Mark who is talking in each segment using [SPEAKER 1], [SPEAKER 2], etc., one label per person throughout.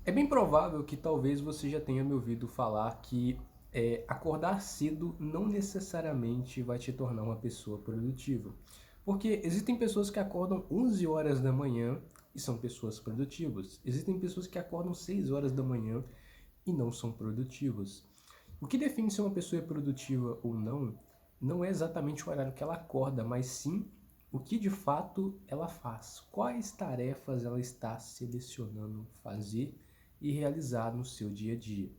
[SPEAKER 1] É bem provável que talvez você já tenha me ouvido falar que acordar cedo não necessariamente vai te tornar uma pessoa produtiva. Porque existem pessoas que acordam 11 horas da manhã e são pessoas produtivas. Existem pessoas que acordam 6 horas da manhã e não são produtivas. O que define se uma pessoa é produtiva ou não, não é exatamente o horário que ela acorda, mas sim o que de fato ela faz. Quais tarefas ela está selecionando fazer e realizar no seu dia a dia.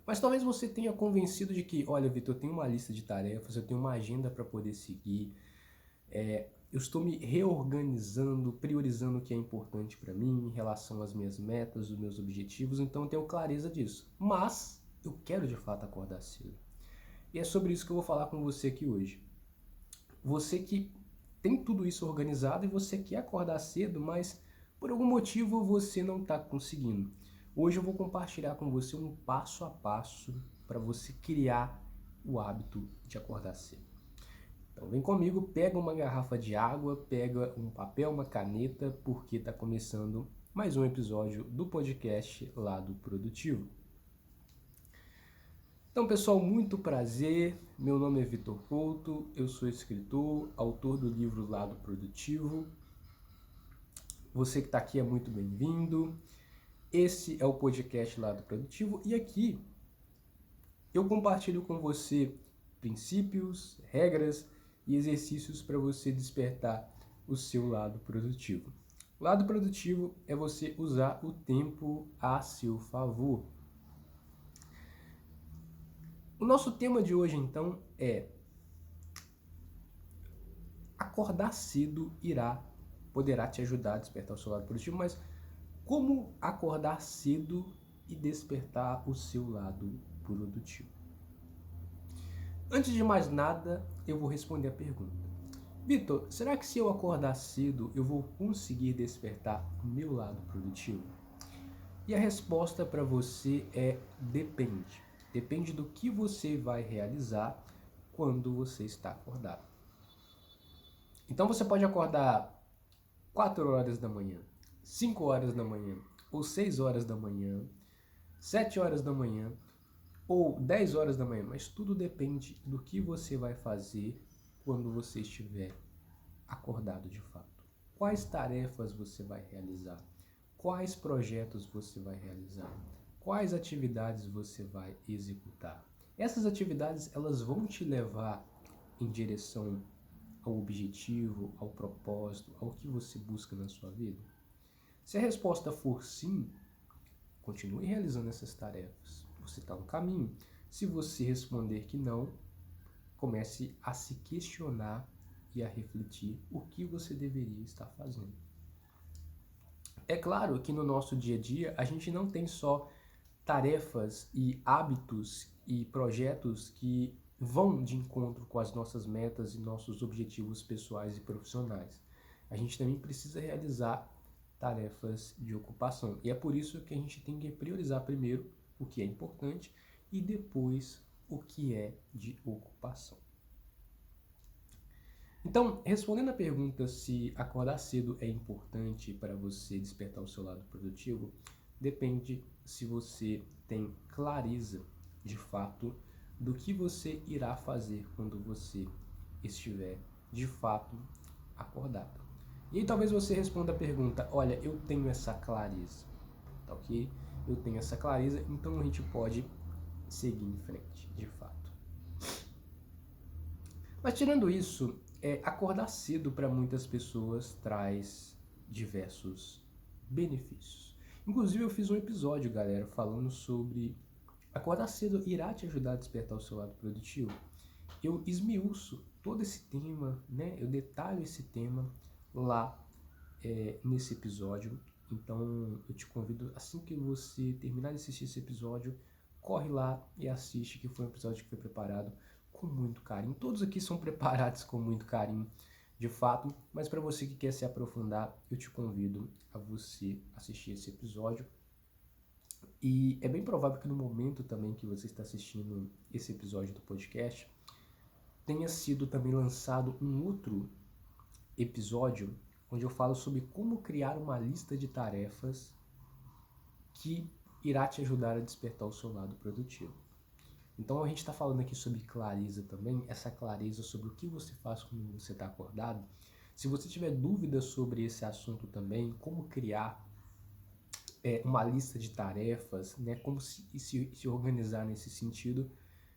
[SPEAKER 1] Mas talvez você tenha convencido de que, olha, Vitor, eu tenho uma lista de tarefas, eu tenho uma agenda para poder seguir, eu estou me reorganizando, priorizando o que é importante para mim em relação às minhas metas, os meus objetivos, então eu tenho clareza disso. Mas eu quero de fato acordar cedo. E é sobre isso que eu vou falar com você aqui hoje. Você que tem tudo isso organizado e você quer acordar cedo, mas por algum motivo você não está conseguindo. Hoje eu vou compartilhar com você um passo a passo para você criar o hábito de acordar cedo. Então vem comigo, pega uma garrafa de água, pega um papel, uma caneta, porque está começando mais um episódio do podcast Lado Produtivo. Então, pessoal, muito prazer. Meu nome é Vitor Couto, eu sou escritor, autor do livro Lado Produtivo. Você que está aqui é muito bem-vindo. Esse é o podcast Lado Produtivo e aqui eu compartilho com você princípios, regras e exercícios para você despertar o seu lado produtivo. Lado produtivo é você usar o tempo a seu favor. O nosso tema de hoje, então, é acordar cedo poderá te ajudar a despertar o seu lado produtivo, mas como acordar cedo e despertar o seu lado produtivo? Antes de mais nada, eu vou responder a pergunta. Vitor, será que se eu acordar cedo eu vou conseguir despertar o meu lado produtivo? E a resposta para você é depende. Depende do que você vai realizar quando você está acordado. Então você pode acordar 4 horas da manhã, 5 horas da manhã, ou 6 horas da manhã, 7 horas da manhã, ou 10 horas da manhã, mas tudo depende do que você vai fazer quando você estiver acordado de fato. Quais tarefas você vai realizar? Quais projetos você vai realizar? Quais atividades você vai executar? Essas atividades, elas vão te levar em direção ao objetivo, ao propósito, ao que você busca na sua vida? Se a resposta for sim, continue realizando essas tarefas. Você está no caminho. Se você responder que não, comece a se questionar e a refletir o que você deveria estar fazendo. É claro que no nosso dia a dia a gente não tem só tarefas e hábitos e projetos que vão de encontro com as nossas metas e nossos objetivos pessoais e profissionais. A gente também precisa realizar tarefas de ocupação. E é por isso que a gente tem que priorizar primeiro o que é importante e depois o que é de ocupação. Então, respondendo a pergunta se acordar cedo é importante para você despertar o seu lado produtivo, depende se você tem clareza, de fato, do que você irá fazer quando você estiver, de fato, acordado. E aí talvez você responda a pergunta, olha, eu tenho essa clareza, tá ok? Eu tenho essa clareza, então a gente pode seguir em frente, de fato. Mas tirando isso, acordar cedo para muitas pessoas traz diversos benefícios. Inclusive eu fiz um episódio, galera, falando sobre acordar cedo irá te ajudar a despertar o seu lado produtivo. Eu esmiuço todo esse tema, né? Eu detalho esse tema lá nesse episódio. Então eu te convido, assim que você terminar de assistir esse episódio, corre lá e assiste, que foi um episódio que foi preparado com muito carinho. Todos aqui são preparados com muito carinho, de fato, mas para você que quer se aprofundar, eu te convido a você assistir esse episódio. E é bem provável que no momento também que você está assistindo esse episódio do podcast, tenha sido também lançado um outro episódio onde eu falo sobre como criar uma lista de tarefas que irá te ajudar a despertar o seu lado produtivo. Então a gente está falando aqui sobre clareza também, essa clareza sobre o que você faz quando você está acordado. Se você tiver dúvidas sobre esse assunto também, como criar uma lista de tarefas, né, como se organizar nesse sentido,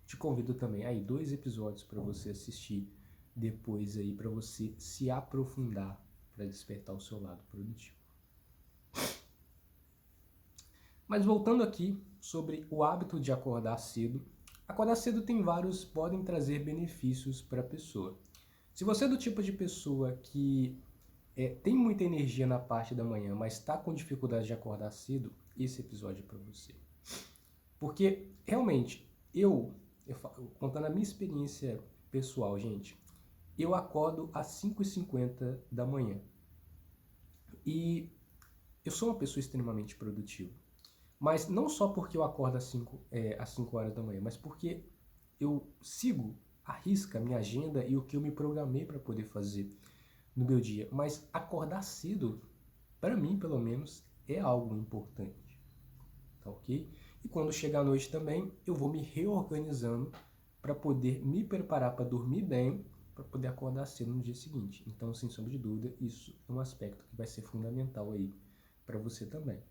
[SPEAKER 1] te convido também aí 2 episódios para você assistir depois aí, para você se aprofundar para despertar o seu lado produtivo. Mas voltando aqui sobre o hábito de acordar cedo, podem trazer benefícios para a pessoa. Se você é do tipo de pessoa que tem muita energia na parte da manhã, mas está com dificuldade de acordar cedo, esse episódio é para você. Porque, realmente, contando a minha experiência pessoal, gente, eu acordo às 5h50 da manhã. E eu sou uma pessoa extremamente produtiva. Mas não só porque eu acordo às 5 horas da manhã, mas porque eu sigo à risca a minha agenda e o que eu me programei para poder fazer no meu dia. Mas acordar cedo, para mim pelo menos, é algo importante, tá ok? E quando chegar a noite também, eu vou me reorganizando para poder me preparar para dormir bem, para poder acordar cedo no dia seguinte. Então, sem sombra de dúvida, isso é um aspecto que vai ser fundamental aí para você também.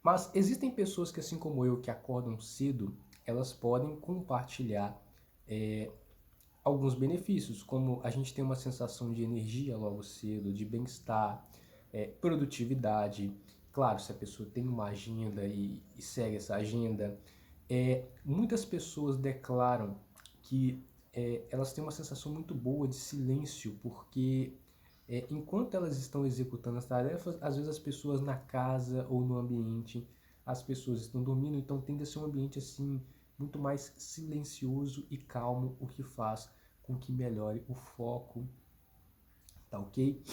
[SPEAKER 1] Mas existem pessoas que, assim como eu, que acordam cedo, elas podem compartilhar alguns benefícios, como a gente tem uma sensação de energia logo cedo, de bem-estar, produtividade. Claro, se a pessoa tem uma agenda e segue essa agenda. Muitas pessoas declaram que elas têm uma sensação muito boa de silêncio, porque enquanto elas estão executando as tarefas, às vezes as pessoas na casa ou no ambiente, as pessoas estão dormindo, então tende a ser um ambiente assim muito mais silencioso e calmo, o que faz com que melhore o foco, tá ok?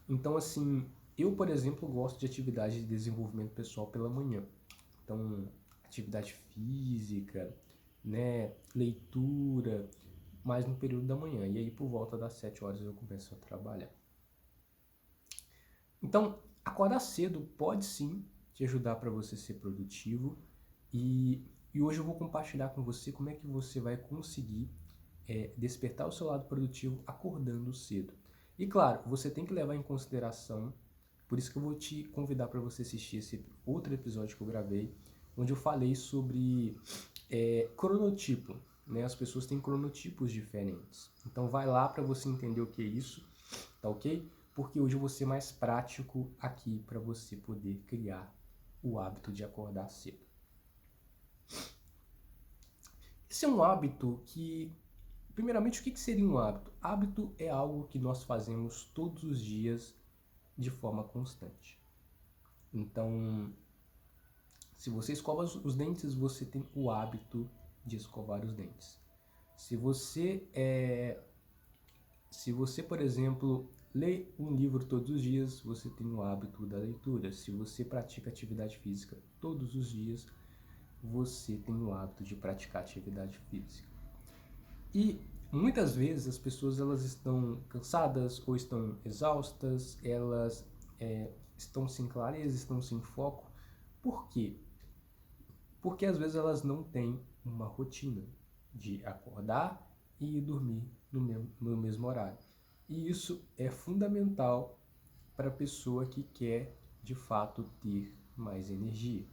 [SPEAKER 1] Então assim, eu por exemplo gosto de atividade de desenvolvimento pessoal pela manhã, então atividade física, né, leitura, mais no período da manhã, e aí por volta das 7 horas eu começo a trabalhar. Então, acordar cedo pode sim te ajudar para você ser produtivo e hoje eu vou compartilhar com você como é que você vai conseguir despertar o seu lado produtivo acordando cedo. E claro, você tem que levar em consideração, por isso que eu vou te convidar para você assistir esse outro episódio que eu gravei, onde eu falei sobre cronotipo, né? As pessoas têm cronotipos diferentes. Então vai lá para você entender o que é isso, tá ok? Porque hoje eu vou ser mais prático aqui para você poder criar o hábito de acordar cedo. Esse é um hábito que, primeiramente, o que seria um hábito? Hábito é algo que nós fazemos todos os dias de forma constante. Então, se você escova os dentes, você tem o hábito de escovar os dentes. Se você, por exemplo, lê um livro todos os dias, você tem o hábito da leitura. Se você pratica atividade física todos os dias, você tem o hábito de praticar atividade física. E muitas vezes as pessoas elas estão cansadas ou estão exaustas, elas estão sem clareza, estão sem foco. Por quê? Porque às vezes elas não têm uma rotina de acordar e ir dormir no mesmo horário. E isso é fundamental para a pessoa que quer, de fato, ter mais energia.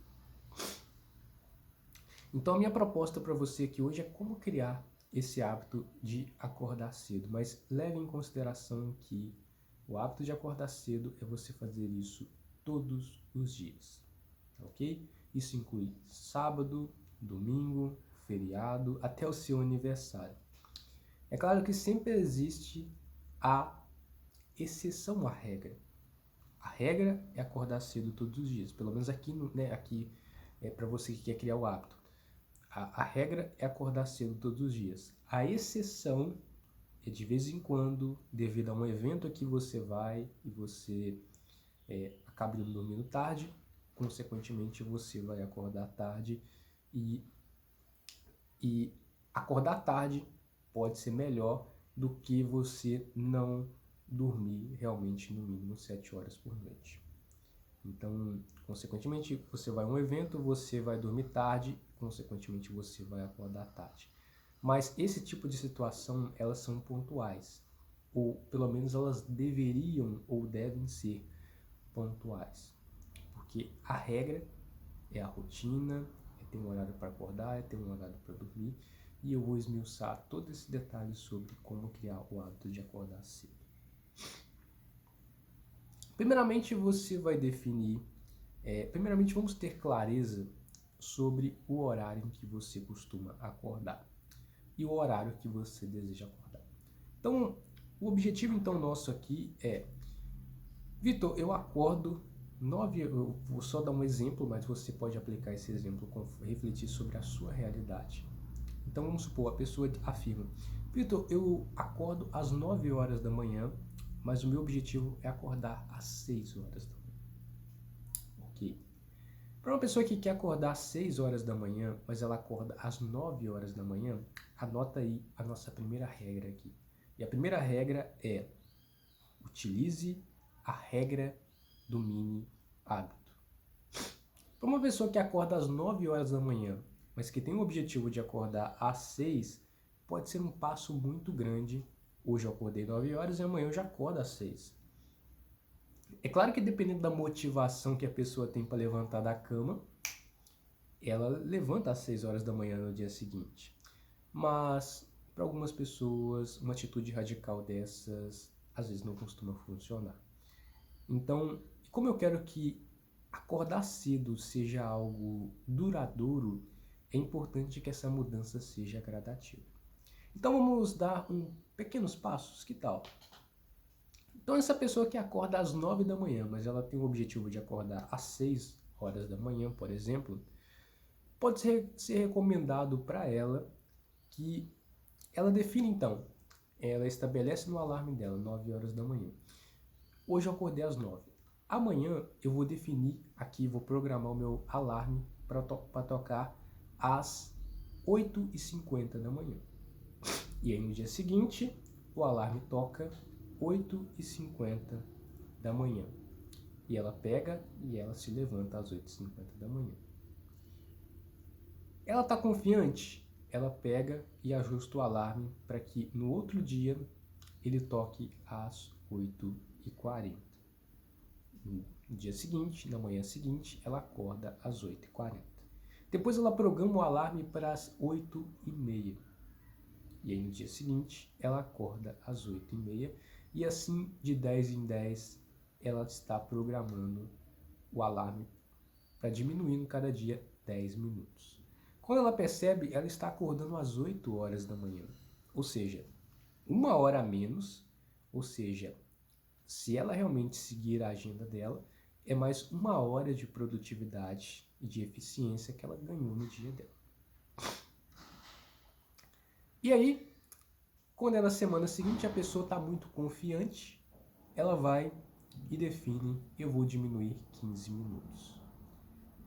[SPEAKER 1] Então, a minha proposta para você aqui hoje é como criar esse hábito de acordar cedo. Mas leve em consideração que o hábito de acordar cedo é você fazer isso todos os dias, ok? Isso inclui sábado, domingo, feriado, até o seu aniversário. É claro que sempre existe a exceção à regra. A regra é acordar cedo todos os dias, pelo menos aqui, aqui é para você que quer criar o hábito. A regra é acordar cedo todos os dias. A exceção é de vez em quando, devido a um evento que você vai e você acaba dormindo tarde, consequentemente você vai acordar tarde e acordar tarde pode ser melhor do que você não dormir realmente no mínimo 7 horas por noite. Então, consequentemente, você vai a um evento, você vai dormir tarde, consequentemente, você vai acordar tarde. Mas esse tipo de situação, elas são pontuais, ou pelo menos elas deveriam ou devem ser pontuais, porque a regra é a rotina, é ter um horário para acordar, é ter um horário para dormir, e eu vou esmiuçar todo esse detalhe sobre como criar o hábito de acordar cedo. Primeiramente, você vai definir, primeiramente vamos ter clareza sobre o horário em que você costuma acordar e o horário que você deseja acordar. Então, o objetivo então nosso aqui é, Vitor, eu acordo 9, eu vou só dar um exemplo, mas você pode aplicar esse exemplo, refletir sobre a sua realidade. Então vamos supor, a pessoa afirma, Vitor, eu acordo às 9 horas da manhã, mas o meu objetivo é acordar às 6 horas da manhã. Ok. Para uma pessoa que quer acordar às 6 horas da manhã, mas ela acorda às 9 horas da manhã, anota aí a nossa primeira regra aqui. E a primeira regra é: utilize a regra do mini hábito. Para uma pessoa que acorda às 9 horas da manhã, mas que tem o objetivo de acordar às 6, pode ser um passo muito grande. Hoje eu acordei 9 horas e amanhã eu já acordo às 6. É claro que dependendo da motivação que a pessoa tem para levantar da cama, ela levanta às 6 horas da manhã no dia seguinte. Mas, para algumas pessoas, uma atitude radical dessas, às vezes não costuma funcionar. Então, como eu quero que acordar cedo seja algo duradouro, é importante que essa mudança seja gradativa. Então, vamos dar pequenos passos, que tal? Então, essa pessoa que acorda às 9 da manhã, mas ela tem o objetivo de acordar às 6 horas da manhã, por exemplo, pode ser recomendado para ela que ela define então, ela estabelece no alarme dela, 9 horas da manhã. Hoje eu acordei às 9. Amanhã eu vou definir aqui, vou programar o meu alarme para tocar às 8h50 da manhã. E aí no dia seguinte, o alarme toca 8h50 da manhã. E ela pega e ela se levanta às 8h50 da manhã. Ela está confiante? Ela pega e ajusta o alarme para que no outro dia ele toque às 8h40. No dia seguinte, na manhã seguinte, ela acorda às 8h40. Depois ela programa o alarme para as 8h30. E aí no dia seguinte, ela acorda às 8h30. E assim, de 10 em 10, ela está programando o alarme para diminuindo cada dia 10 minutos. Quando ela percebe, ela está acordando às 8 horas da manhã. Ou seja, 1 hora a menos. Ou seja, se ela realmente seguir a agenda dela, é mais 1 hora de produtividade e de eficiência que ela ganhou no dia dela. E aí, quando é na semana seguinte a pessoa está muito confiante, ela vai e define, eu vou diminuir 15 minutos.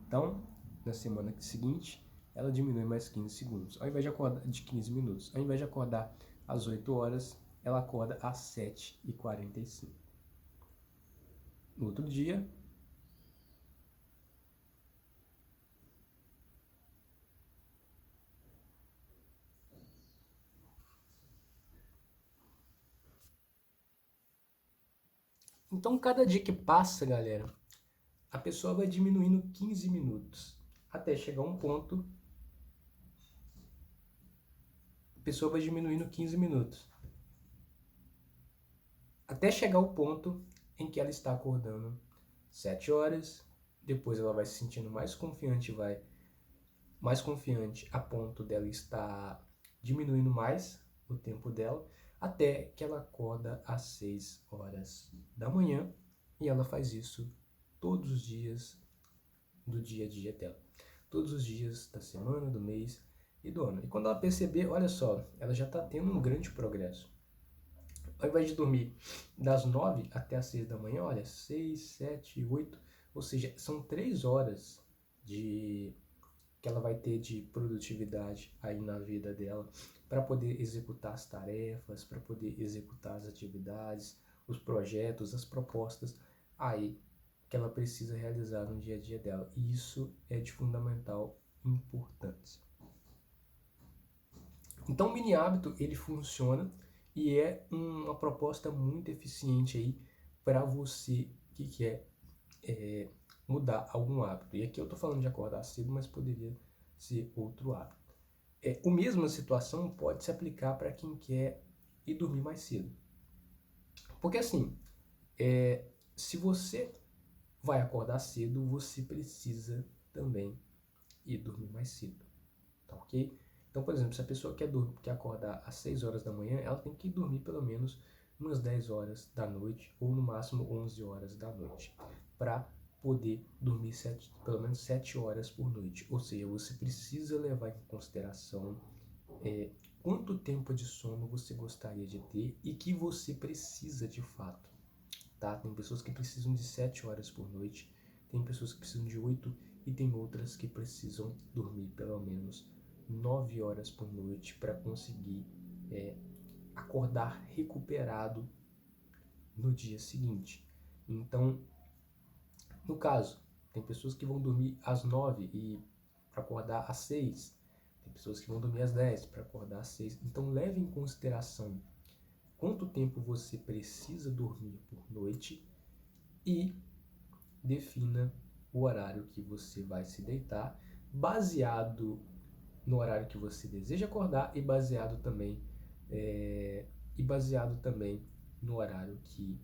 [SPEAKER 1] Então, na semana seguinte, ela diminui mais 15 segundos. Ao invés de acordar de 15 minutos, ao invés de acordar às 8 horas, ela acorda às 7h45. No outro dia, então cada dia que passa, galera, a pessoa vai diminuindo 15 minutos, até chegar a um ponto, a pessoa vai diminuindo 15 minutos, até chegar ao ponto em que ela está acordando 7 horas, depois ela vai se sentindo mais confiante a ponto dela estar diminuindo mais o tempo dela, até que ela acorda às 6 horas da manhã, e ela faz isso todos os dias do dia a dia dela. Todos os dias da semana, do mês e do ano. E quando ela perceber, olha só, ela já está tendo um grande progresso. Ao invés de dormir das 9 até as 6 da manhã, olha, 6, 7, 8, ou seja, são 3 horas que ela vai ter de produtividade aí na vida dela para poder executar as tarefas, para poder executar as atividades, os projetos, as propostas aí que ela precisa realizar no dia a dia dela. E isso é de fundamental importância. Então, o mini hábito, ele funciona e é uma proposta muito eficiente aí para você que quer mudar algum hábito. E aqui eu estou falando de acordar cedo, mas poderia ser outro hábito. A mesma situação pode se aplicar para quem quer ir dormir mais cedo. Porque assim, se você vai acordar cedo, você precisa também ir dormir mais cedo, tá ok? Então, por exemplo, se a pessoa quer acordar às 6 horas da manhã, ela tem que dormir pelo menos umas 10 horas da noite, ou no máximo 11 horas da noite, para poder dormir pelo menos 7 horas por noite. Ou seja, você precisa levar em consideração quanto tempo de sono você gostaria de ter e que você precisa de fato. Tá? Tem pessoas que precisam de 7 horas por noite, tem pessoas que precisam de 8 e tem outras que precisam dormir pelo menos 9 horas por noite para conseguir acordar recuperado no dia seguinte. Então, no caso, tem pessoas que vão dormir às 9 e para acordar às 6, tem pessoas que vão dormir às 10 para acordar às 6. Então, leve em consideração quanto tempo você precisa dormir por noite e defina o horário que você vai se deitar, baseado no horário que você deseja acordar e baseado também no horário que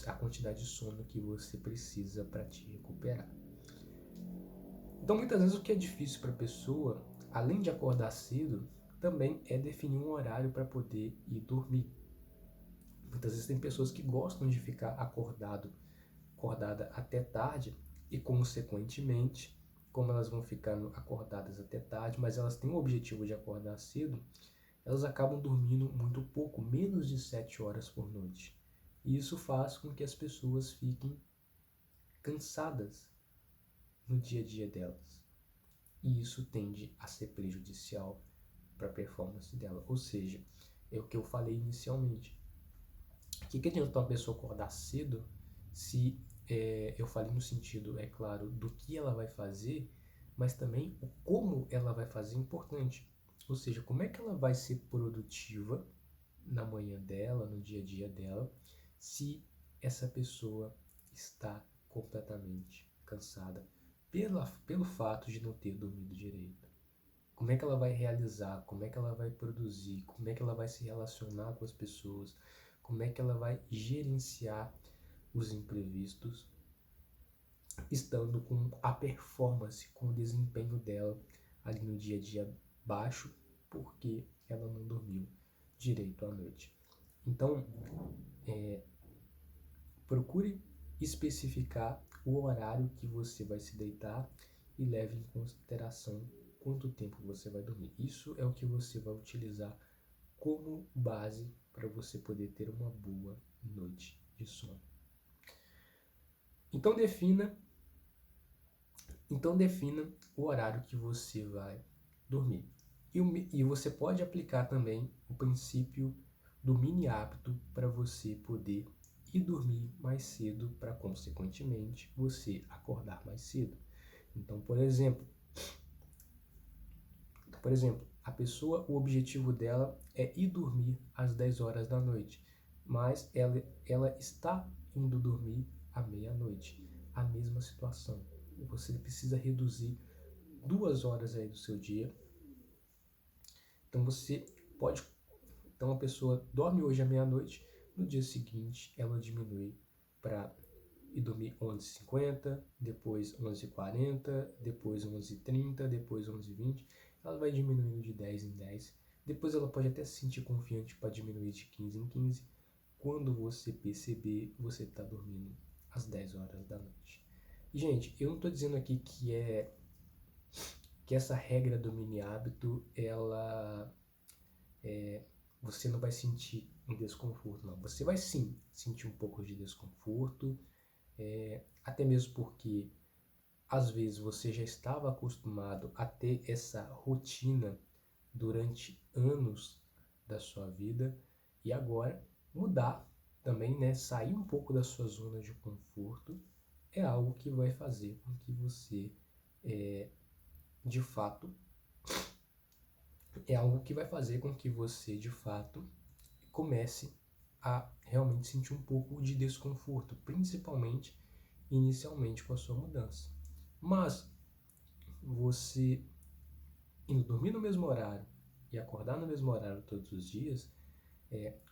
[SPEAKER 1] a quantidade de sono que você precisa para te recuperar. Então, muitas vezes o que é difícil para a pessoa, além de acordar cedo, também é definir um horário para poder ir dormir. Muitas vezes tem pessoas que gostam de ficar acordada até tarde e, consequentemente, como elas vão ficando acordadas até tarde, mas elas têm o objetivo de acordar cedo, elas acabam dormindo muito pouco, menos de 7 horas por noite. E isso faz com que as pessoas fiquem cansadas no dia a dia delas. E isso tende a ser prejudicial para a performance dela. Ou seja, é o que eu falei inicialmente. O que adianta uma pessoa acordar cedo se eu falei no sentido, é claro, do que ela vai fazer, mas também o como ela vai fazer é importante. Ou seja, como é que ela vai ser produtiva na manhã dela, no dia a dia dela, se essa pessoa está completamente cansada pelo fato de não ter dormido direito. Como é que ela vai realizar, como é que ela vai produzir, como é que ela vai se relacionar com as pessoas, como é que ela vai gerenciar os imprevistos, estando com a performance, com o desempenho dela ali no dia a dia baixo, porque ela não dormiu direito à noite. Então, procure especificar o horário que você vai se deitar e leve em consideração quanto tempo você vai dormir. Isso é o que você vai utilizar como base para você poder ter uma boa noite de sono. Então defina o horário que você vai dormir. E você pode aplicar também o princípio do mini hábito para você poder ir dormir mais cedo, para consequentemente você acordar mais cedo. Então, por exemplo, a pessoa, o objetivo dela é ir dormir às 10 horas da noite, mas ela está indo dormir à meia-noite. A mesma situação. Você precisa reduzir 2 horas aí do seu dia. Então a pessoa dorme hoje à meia-noite, no dia seguinte ela diminui para ir dormir 11h50, depois 11h40, depois 11h30, depois 11h20. Ela vai diminuindo de 10 em 10. Depois ela pode até se sentir confiante para diminuir de 15 em 15. Quando você perceber, você está dormindo às 10 horas da noite. E, gente, eu não estou dizendo aqui que essa regra do mini hábito, você não vai sentir um desconforto, não. Você vai sim sentir um pouco de desconforto, até mesmo porque às vezes você já estava acostumado a ter essa rotina durante anos da sua vida e agora mudar também, né? Sair um pouco da sua zona de conforto é algo que vai fazer com que você, de fato, de fato, comece a realmente sentir um pouco de desconforto, principalmente inicialmente com a sua mudança. Mas você indo dormir no mesmo horário e acordar no mesmo horário todos os dias,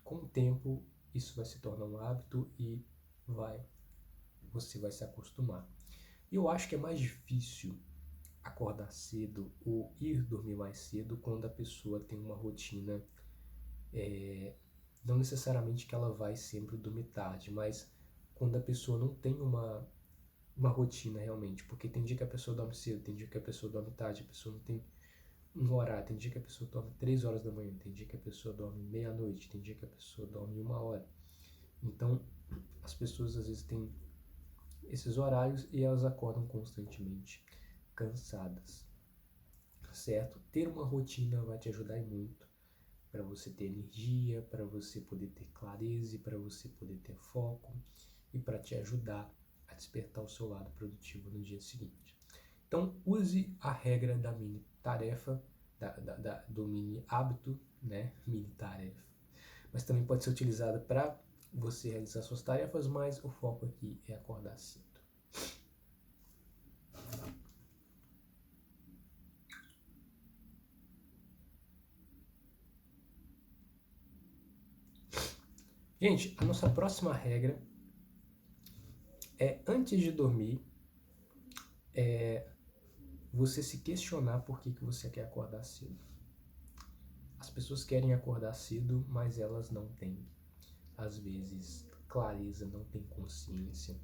[SPEAKER 1] com o tempo isso vai se tornar um hábito e você vai se acostumar. E eu acho que é mais difícil acordar cedo ou ir dormir mais cedo quando a pessoa tem uma rotina, não necessariamente que ela vai sempre dormir tarde, mas quando a pessoa não tem uma rotina realmente, porque tem dia que a pessoa dorme cedo, tem dia que a pessoa dorme tarde, a pessoa não tem um horário, tem dia que a pessoa dorme 3 horas da manhã, tem dia que a pessoa dorme meia-noite, tem dia que a pessoa dorme 1 hora. Então, as pessoas às vezes têm esses horários e elas acordam constantemente cansadas, certo? Ter uma rotina vai te ajudar muito para você ter energia, para você poder ter clareza e para você poder ter foco e para te ajudar a despertar o seu lado produtivo no dia seguinte. Então, use a regra da mini tarefa, do mini hábito, né? Mini tarefa. Mas também pode ser utilizada para você realizar suas tarefas, mas o foco aqui é acordar cedo. Gente, a nossa próxima regra é, antes de dormir, você se questionar por que você quer acordar cedo. As pessoas querem acordar cedo, mas elas não têm, às vezes, clareza, não têm consciência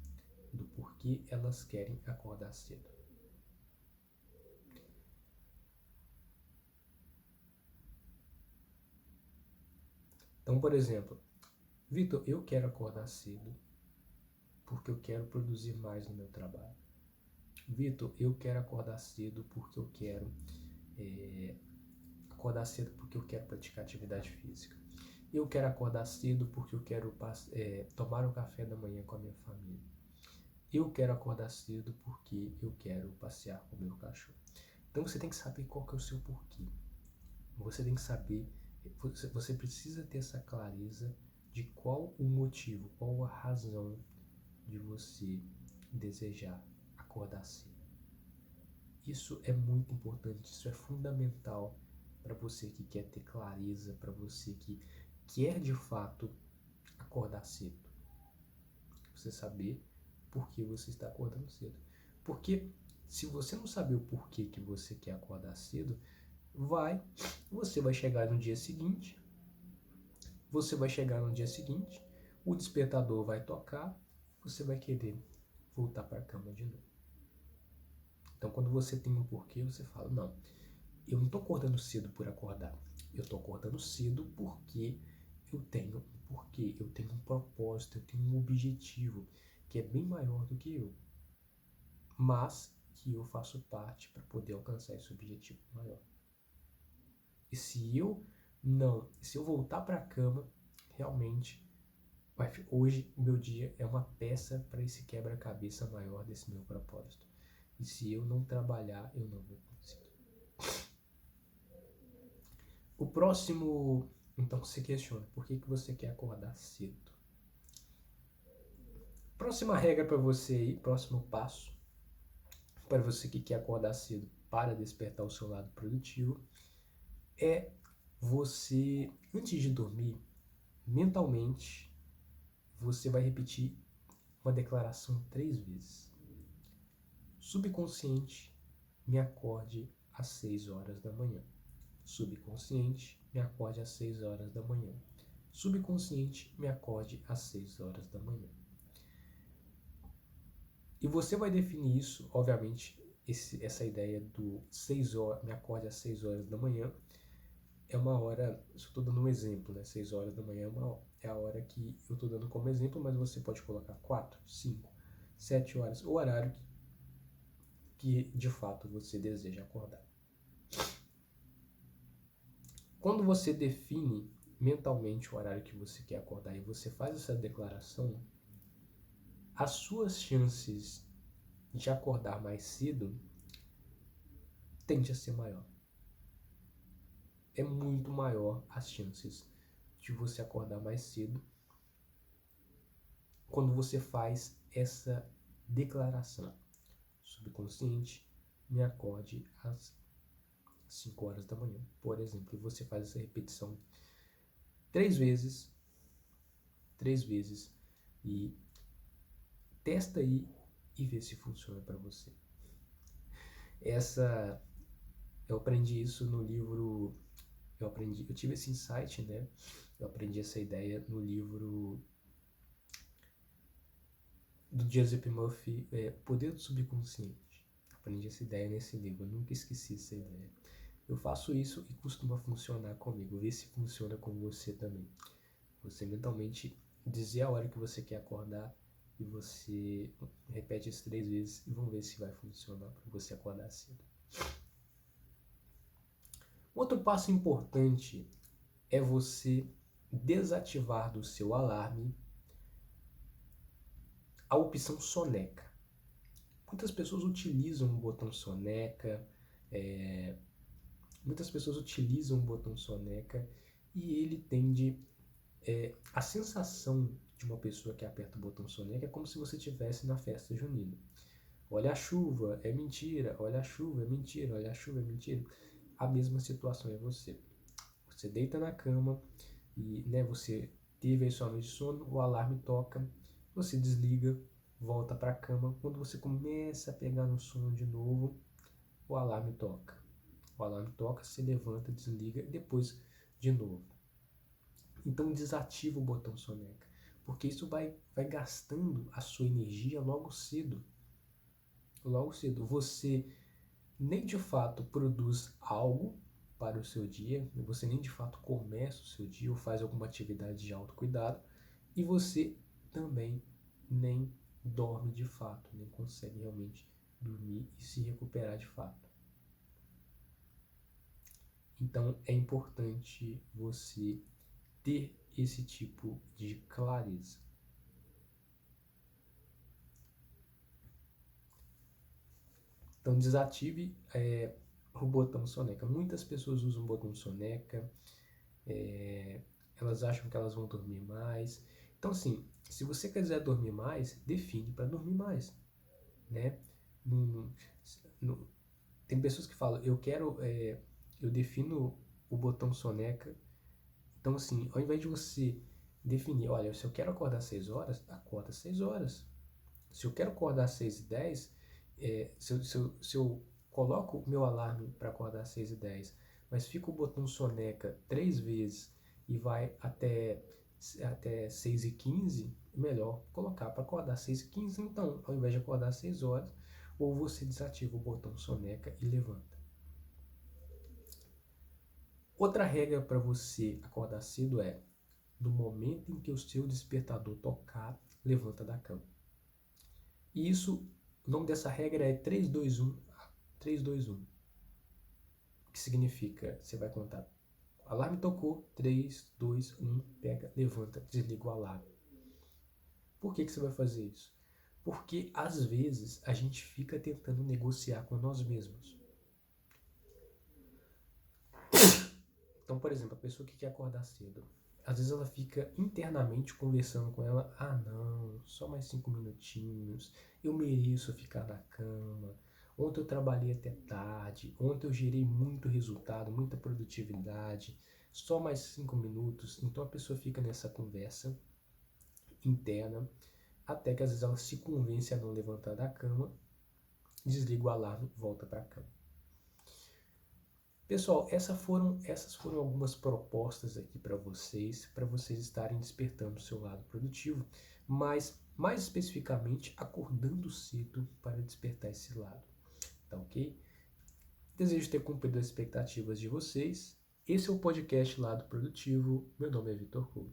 [SPEAKER 1] do porquê elas querem acordar cedo. Então, por exemplo, Vitor, eu quero acordar cedo porque eu quero produzir mais no meu trabalho. Vitor, eu quero acordar cedo porque eu quero acordar cedo porque eu quero praticar atividade física. Eu quero acordar cedo porque eu quero tomar um café da manhã com a minha família. Eu quero acordar cedo porque eu quero passear com o meu cachorro. Então você tem que saber qual que é o seu porquê. Você tem que saber, você precisa ter essa clareza de qual o motivo, qual a razão de você desejar acordar cedo. Isso é muito importante, isso é fundamental para você que quer ter clareza, para você que quer de fato acordar cedo. Você saber por que você está acordando cedo. Porque se você não saber o porquê que você quer acordar cedo, você vai chegar no dia seguinte, o despertador vai tocar, você vai querer voltar para a cama de novo. Então, quando você tem um porquê, você fala, não, eu não estou acordando cedo por acordar. Eu estou acordando cedo porque eu tenho um porquê, eu tenho um propósito, eu tenho um objetivo que é bem maior do que eu, mas que eu faço parte para poder alcançar esse objetivo maior. E se eu voltar para a cama, realmente, hoje meu dia é uma peça para esse quebra-cabeça maior desse meu propósito. E se eu não trabalhar, eu não vou conseguir. O próximo, então, se questiona, por que você quer acordar cedo? Próxima regra para você aí, próximo passo, para você que quer acordar cedo para despertar o seu lado produtivo, é você, antes de dormir, mentalmente, você vai repetir uma declaração 3 vezes. Subconsciente, me acorde às 6 horas da manhã. Subconsciente, me acorde às 6 horas da manhã. Subconsciente, me acorde às 6 horas da manhã. E você vai definir isso, obviamente, essa ideia do 6 horas, me acorde às 6 horas da manhã, é uma hora, estou dando um exemplo, né? 6 horas da manhã é a hora que eu estou dando como exemplo, mas você pode colocar 4, 5, 7 horas, o horário que de fato você deseja acordar. Quando você define mentalmente o horário que você quer acordar e você faz essa declaração, as suas chances de acordar mais cedo tende a ser maior. É muito maior as chances de você acordar mais cedo quando você faz essa declaração. Subconsciente, me acorde às 5 horas da manhã, por exemplo, e você faz essa repetição 3 vezes e testa aí e vê se funciona para você. Eu aprendi isso no livro, eu tive esse insight, né? Eu aprendi essa ideia no livro do Joseph Murphy, O Poder do Subconsciente. Aprendi essa ideia nesse livro, eu nunca esqueci essa ideia. Eu faço isso e costuma funcionar comigo. Vê se funciona com você também. Você mentalmente dizer a hora que você quer acordar e você repete isso 3 vezes e vamos ver se vai funcionar para você acordar cedo. Outro passo importante é você desativar do seu alarme a opção soneca. Muitas pessoas utilizam o botão soneca, e ele tende... a sensação de uma pessoa que aperta o botão soneca é como se você estivesse na festa junina. Olha a chuva, é mentira. Olha a chuva, é mentira. Olha a chuva, é mentira. A mesma situação é você. Você deita na cama e você teve aí sua noite de sono, o alarme toca, você desliga, volta para a cama. Quando você começa a pegar no sono de novo, o alarme toca. O alarme toca, você levanta, desliga e depois de novo. Então desativa o botão soneca, porque isso vai gastando a sua energia logo cedo. Logo cedo. Você nem de fato produz algo para o seu dia, você nem de fato começa o seu dia ou faz alguma atividade de autocuidado, e você também nem dorme de fato, nem consegue realmente dormir e se recuperar de fato. Então é importante você ter esse tipo de clareza. Então desative o botão soneca. Muitas pessoas usam o botão soneca, elas acham que elas vão dormir mais. Então assim, se você quiser dormir mais, define para dormir mais, né? Tem pessoas que falam, eu defino o botão soneca. Então assim, ao invés de você definir, olha, se eu quero acordar às 6 horas, acorda às 6 horas. Se eu quero acordar às 6h10, se eu coloco o meu alarme para acordar às 6h10, mas fica o botão soneca 3 vezes e vai até 6h15, melhor colocar para acordar às 6h15. Então, ao invés de acordar às 6 horas, ou você desativa o botão soneca e levanta. Outra regra para você acordar cedo é, no momento em que o seu despertador tocar, levanta da cama. E isso, o nome dessa regra é 3-2-1, 3-2-1. Que significa, você vai contar, o alarme tocou, 3, 2, 1, pega, levanta, desliga o alarme. Por que você vai fazer isso? Porque às vezes a gente fica tentando negociar com nós mesmos. Então, por exemplo, a pessoa que quer acordar cedo, às vezes ela fica internamente conversando com ela, não, só mais 5 minutinhos, eu mereço ficar na cama, ontem eu trabalhei até tarde, ontem eu gerei muito resultado, muita produtividade, só mais 5 minutos. Então a pessoa fica nessa conversa interna, até que às vezes ela se convence a não levantar da cama, desliga o alarme, volta para a cama. Pessoal, essas foram algumas propostas aqui para vocês estarem despertando o seu lado produtivo, mas mais especificamente acordando cedo para despertar esse lado, tá ok? Desejo ter cumprido as expectativas de vocês. Esse é o podcast Lado Produtivo. Meu nome é Vitor Couto.